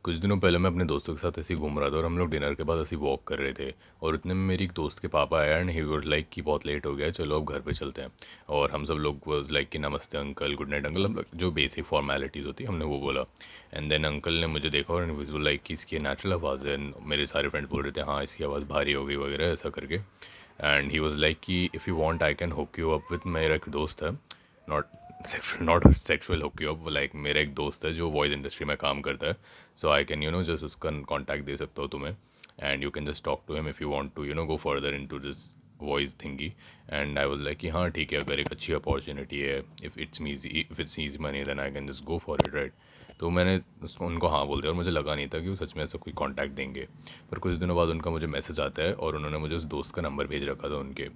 कुछ दिनों पहले मैं अपने दोस्तों के साथ ऐसे ही घूम रहा था और हम लोग डिनर के बाद ऐसे वॉक कर रहे थे और इतने में मेरी एक दोस्त के पापा आया एंड ही वाज लाइक कि बहुत लेट हो गया है, चलो अब घर पे चलते हैं। और हम सब लोग वाज लाइक कि नमस्ते अंकल, गुड नाइट अंकल, हम जो बेसिक फॉर्मेलिटीज़ होती है हमने वो बोला। एंड देन अंकल ने मुझे देखा और वाज लाइक कि इसकी नेचुरल आवाज़ है। मेरे सारे फ्रेंड्स बोल रहे थे हाँ इसकी आवाज़ भारी हो गई वगैरह ऐसा करके। एंड ही वॉज लाइक कि if you want I can होक यू अप विथ, मेरा एक दोस्त है, नॉट नॉट सेक्सुअल होक यू अप, लाइक मेरा एक दोस्त है जो वॉइस इंडस्ट्री में काम करता है। सो आई कैन जस्ट उसका कॉन्टैक्ट दे सकता हूँ तुम्हें and you can just talk to him if you want to go further into this voice thingy. And I was like कि हाँ ठीक है, अगर एक अच्छी अपॉर्चुनिटी है, if it's easy money then I can just go for it, right. तो मैंने उनको हाँ बोल दिया और मुझे लगा नहीं था कि वो सच में ऐसा कोई कॉन्टैक्ट देंगे। पर कुछ दिनों बाद उनका मुझे मैसेज आता है और उन्होंने मुझे उस दोस्त का नंबर भेज रखा था उनके।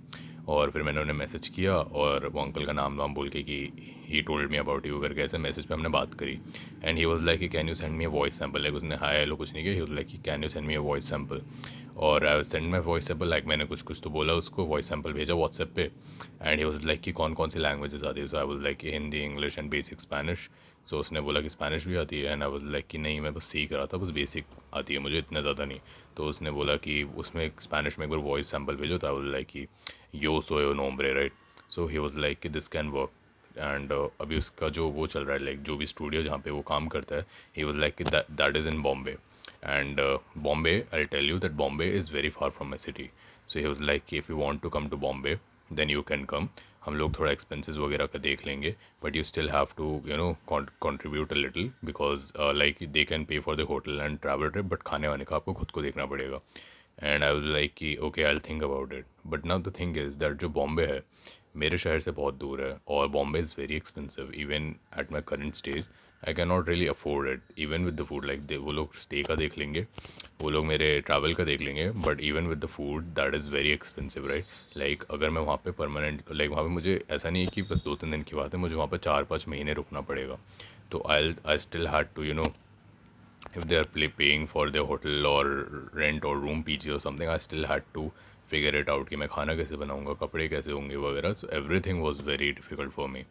और फिर मैंने उन्हें मैसेज किया और वो अंकल का नाम वाम बोल के कि he told me about you करके ऐसे मैसेज पे हमने बात करी। एंड ही वाज लाइक कि can you send me a voice sample, like उसने हाय हेलो कुछ नहीं किया, ही वाज लाइक कि can you send me a voice sample. और I send my voice sample, like मैंने कुछ कुछ तो बोला उसको, वॉइस सैम्पल भेजा व्हाट्सएप पे। एंड ही वाज लाइक कि कौन कौन सी लैंग्वेजेस आती है। सो आई वाज लाइक कि Hindi, English and basic Spanish. So उसने बोला कि स्पेनिश भी आती है एंड आई वाज लाइक कि नहीं मैं बस सीख रहा था, बस बेसिक आती है मुझे, इतना ज़्यादा नहीं। तो उसने बोला कि उसमें स्पेनिश में एक बार वॉइस सैम्पल भेजो। तो आई वाज लाइक कि यो सोयो नोम्ब्रे, right. So he was like कि दिस कैन वर्क। एंड अभी उसका जो वो चल रहा है, लाइक जो भी स्टूडियो जहाँ पे वो काम करता है, ही वाज लाइक कि that is in Bombay. And Bombay, I tell you that Bombay is very far from my city. So he was like कि if you want to come to Bombay then you can come, हम लोग थोड़ा expenses वगैरह का देख लेंगे, but you still have to contribute a little because like they can pay for the hotel and travel trip, but खाने वाने का आपको खुद को देखना पड़ेगा। एंड आई वाज लाइक कि okay I will think about it. But now the thing is that जो बॉम्बे है मेरे शहर से बहुत दूर है और Bombay is very expensive even at my current stage. I can not really afford it even with the food, like वो लोग स्टे का देख लेंगे, वो लोग मेरे ट्रैवल का देख लेंगे, but even with the food that is very expensive, right. Like अगर मैं वहाँ पे परमानेंट, लाइक वहाँ पे मुझे ऐसा नहीं है कि बस 2-3 दिन की बात है, मुझे वहाँ पे 4-5 महीने रुकना पड़ेगा। तो I still had to if they are paying for their hotel or rent or room PG or something, I still had to figure it out कि मैं खाना कैसे बनाऊंगा, कपड़े कैसे होंगे वगैरह। So everything was very difficult for me.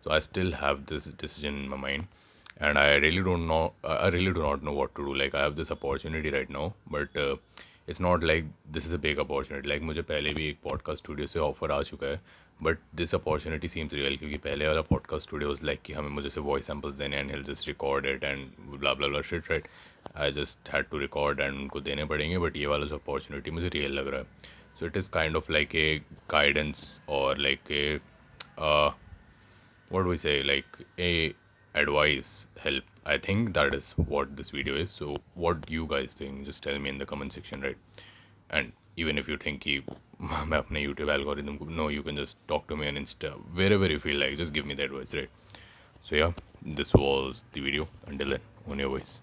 So I still have this decision in my mind and I really don't know, I really do not know what to do. Like I have this opportunity right now, but it's not like this is a big opportunity. Like मुझे पहले भी एक podcast studio से offer आ चुका है, but this opportunity seems real, क्योंकि पहले वाला पॉडकास्ट स्टूडियो वाज लाइक कि हमें मुझे से वॉइस सैम्पल्स देने and he'll just record it and blah blah blah shit, right. I just had to record and उनको देने पड़ेंगे, बट ये वाला जो अपॉर्चुनिटी मुझे रियल लग रहा है। So it is kind of like a guidance और like a what do we say, like a advice help. I think that is what this video is. So what do you guys think? Just tell me in the comment section, right? And even if you think कि मैं अपने YouTube algorithm को, no, you can just talk to me on Insta wherever you feel like, just give me the advice, right? So yeah, this was the video. Until then, on your voice.